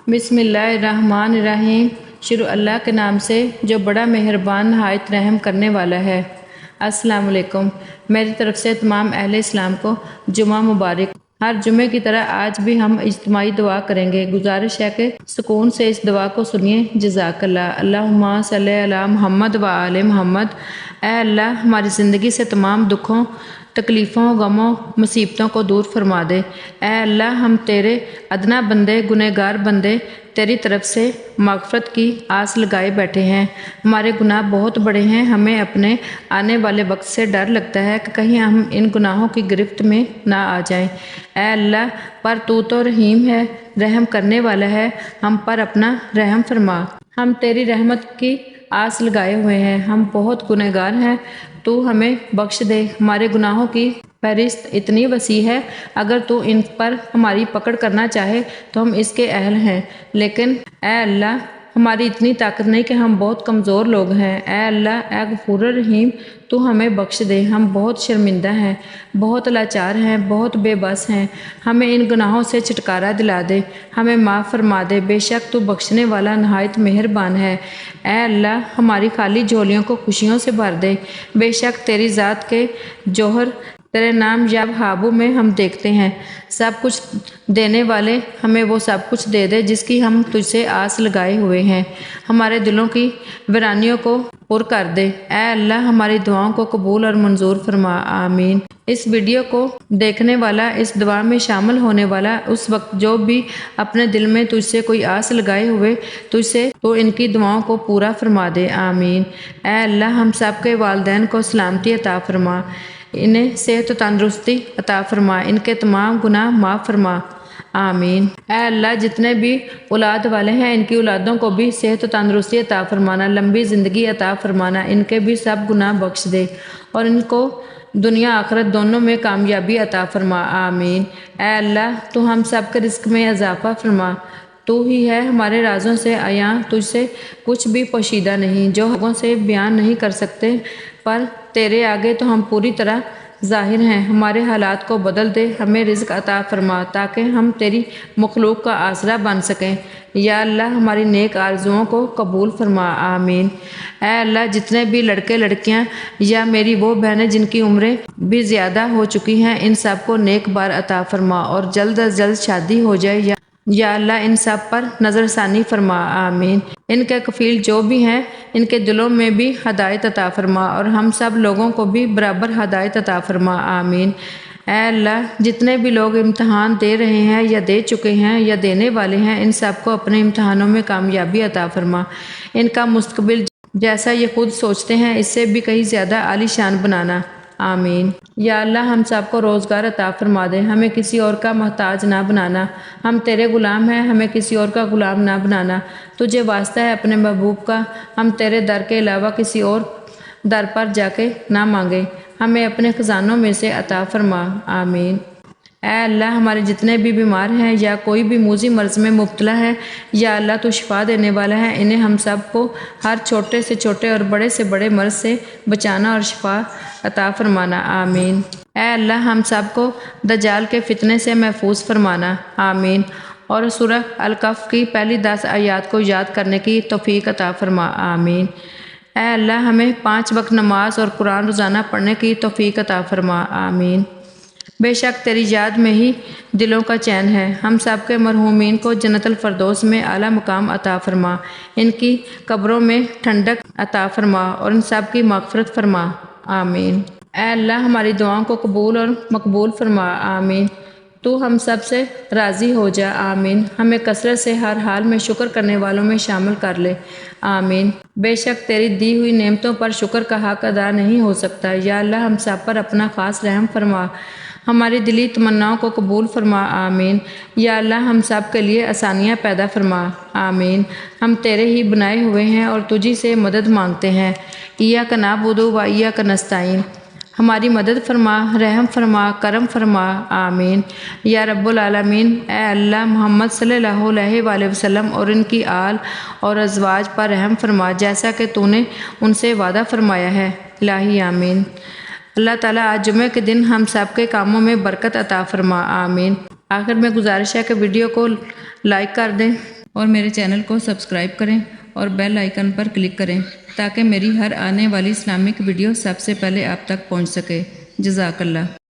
بسم اللہ الرحمن الرحیم۔ شروع اللہ کے نام سے جو بڑا مہربان نہایت رحم کرنے والا ہے۔ السلام علیکم۔ میری طرف سے تمام اہل اسلام کو جمعہ مبارک۔ ہر جمعے کی طرح آج بھی ہم اجتماعی دعا کریں گے۔ گزارش ہے کہ سکون سے اس دعا کو سنیے۔ جزاک اللہ۔ اللہم صلی علی محمد و آل محمد۔ اے اللہ ہماری زندگی سے تمام دکھوں، تکلیفوں، غموں، مصیبتوں کو دور فرما دے۔ اے اللہ ہم تیرے ادنا بندے، گنہگار بندے تیری طرف سے مغفرت کی آس لگائے بیٹھے ہیں۔ ہمارے گناہ بہت بڑے ہیں، ہمیں اپنے آنے والے وقت سے ڈر لگتا ہے کہ کہیں ہم ان گناہوں کی گرفت میں نہ آ جائیں۔ اے اللہ پر تو رحیم ہے، رحم کرنے والا ہے، ہم پر اپنا رحم فرما۔ ہم تیری رحمت کی آس لگائے ہوئے ہیں، ہم بہت گنہگار ہیں، تو ہمیں بخش دے۔ ہمارے گناہوں کی فہرست اتنی وسیع ہے، اگر تو ان پر ہماری پکڑ کرنا چاہے تو ہم اس کے اہل ہیں، لیکن اے اللہ ہماری اتنی طاقت نہیں کہ ہم بہت کمزور لوگ ہیں۔ اے اللہ اے غفور الرحیم تو ہمیں بخش دے، ہم بہت شرمندہ ہیں، بہت لاچار ہیں، بہت بے بس ہیں، ہمیں ان گناہوں سے چھٹکارا دلا دے، ہمیں معاف فرما دے، بے شک تو بخشنے والا نہایت مہربان ہے۔ اے اللہ ہماری خالی جھولیوں کو خوشیوں سے بھر دے، بے شک تیری ذات کے جوہر تیرے نام یا وہابوں میں ہم دیکھتے ہیں۔ سب کچھ دینے والے ہمیں وہ سب کچھ دے دے جس کی ہم تجھ سے آس لگائے ہوئے ہیں، ہمارے دلوں کی ویرانیوں کو پر کر دے۔ اے اللہ ہماری دعاؤں کو قبول اور منظور فرما، آمین۔ اس ویڈیو کو دیکھنے والا، اس دعا میں شامل ہونے والا اس وقت جو بھی اپنے دل میں تجھ سے کوئی آس لگائے ہوئے تجھ سے تو ان کی دعاؤں کو پورا فرما دے، آمین۔ اے اللہ ہم سب کے والدین کو سلامتی عطا فرما، انہیں صحت و تندرستی عطا فرما، ان کے تمام گناہ معاف فرما، آمین۔ اے اللہ جتنے بھی اولاد والے ہیں ان کی اولادوں کو بھی صحت و تندرستی عطا فرمانا، لمبی زندگی عطا فرمانا، ان کے بھی سب گناہ بخش دے اور ان کو دنیا آخرت دونوں میں کامیابی عطا فرما، آمین۔ اے اللہ تو ہم سب کے رزق میں اضافہ فرما، تو ہی ہے ہمارے رازوں سے عیاں، تجھ سے کچھ بھی پوشیدہ نہیں، جو لوگوں سے بیان نہیں کر سکتے، پر تیرے آگے تو ہم پوری طرح ظاہر ہیں۔ ہمارے حالات کو بدل دے، ہمیں رزق عطا فرما تاکہ ہم تیری مخلوق کا آسرا بن سکیں۔ یا اللہ ہماری نیک آرزوؤں کو قبول فرما، آمین۔ اے اللہ جتنے بھی لڑکے لڑکیاں یا میری وہ بہنیں جن کی عمریں بھی زیادہ ہو چکی ہیں، ان سب کو نیک بار عطا فرما اور جلد از جلد شادی ہو جائے۔ یا اللہ ان سب پر نظر ثانی فرما، آمین۔ ان کے کفیل جو بھی ہیں ان کے دلوں میں بھی ہدایت عطا فرما اور ہم سب لوگوں کو بھی برابر ہدایت عطا فرما، آمین۔ اے اللہ جتنے بھی لوگ امتحان دے رہے ہیں یا دے چکے ہیں یا دینے والے ہیں، ان سب کو اپنے امتحانوں میں کامیابی عطا فرما، ان کا مستقبل جیسا یہ خود سوچتے ہیں اس سے بھی کہیں زیادہ عالی شان بنانا، آمین۔ یا اللہ ہم سب کو روزگار عطا فرما دے، ہمیں کسی اور کا محتاج نہ بنانا، ہم تیرے غلام ہیں، ہمیں کسی اور کا غلام نہ بنانا، تجھے واسطہ ہے اپنے محبوب کا، ہم تیرے در کے علاوہ کسی اور در پر جا کے نہ مانگے، ہمیں اپنے خزانوں میں سے عطا فرما، آمین۔ اے اللہ ہمارے جتنے بھی بیمار ہیں یا کوئی بھی موذی مرض میں مبتلا ہے، یا اللہ تو شفا دینے والا ہے، انہیں ہم سب کو ہر چھوٹے سے چھوٹے اور بڑے سے بڑے مرض سے بچانا اور شفا عطا فرمانا، آمین۔ اے اللہ ہم سب کو دجال کے فتنے سے محفوظ فرمانا، آمین، اور سورہ الکہف کی پہلی 10 آیات کو یاد کرنے کی توفیق عطا فرما، آمین۔ اے اللہ ہمیں 5 وقت نماز اور قرآن روزانہ پڑھنے کی توفیق عطا فرما، آمین۔ بے شک تیری یاد میں ہی دلوں کا چین ہے، ہم سب کے مرحومین کو جنت الفردوس میں اعلیٰ مقام عطا فرما، ان کی قبروں میں ٹھنڈک عطا فرما اور ان سب کی مغفرت فرما، آمین۔ اے اللہ ہماری دعاؤں کو قبول اور مقبول فرما، آمین۔ تو ہم سب سے راضی ہو جا، آمین۔ ہمیں کثرت سے ہر حال میں شکر کرنے والوں میں شامل کر لے، آمین۔ بے شک تیری دی ہوئی نعمتوں پر شکر کا حق ادا نہیں ہو سکتا۔ یا اللہ ہم سب پر اپنا خاص رحم فرما، ہماری دلی تمناؤں کو قبول فرما، آمین۔ یا اللہ ہم سب کے لیے آسانیاں پیدا فرما، آمین۔ ہم تیرے ہی بنائے ہوئے ہیں اور تجھی سے مدد مانگتے ہیں، ایاک نعبد و ایاک نستعین، ہماری مدد فرما، رحم فرما، کرم فرما، آمین۔ یا رب العالمین اے اللہ محمد صلی اللہ علیہ وآلہ وسلم اور ان کی آل اور ازواج پر رحم فرما جیسا کہ تو نے ان سے وعدہ فرمایا ہے، الہی آمین۔ اللہ تعالیٰ آج جمعہ کے دن ہم سب کے کاموں میں برکت عطا فرما، آمین۔ آخر میں گزارش ہے کہ ویڈیو کو لائک کر دیں اور میرے چینل کو سبسکرائب کریں اور بیل آئیکن پر کلک کریں تاکہ میری ہر آنے والی اسلامک ویڈیو سب سے پہلے آپ تک پہنچ سکے۔ جزاک اللہ۔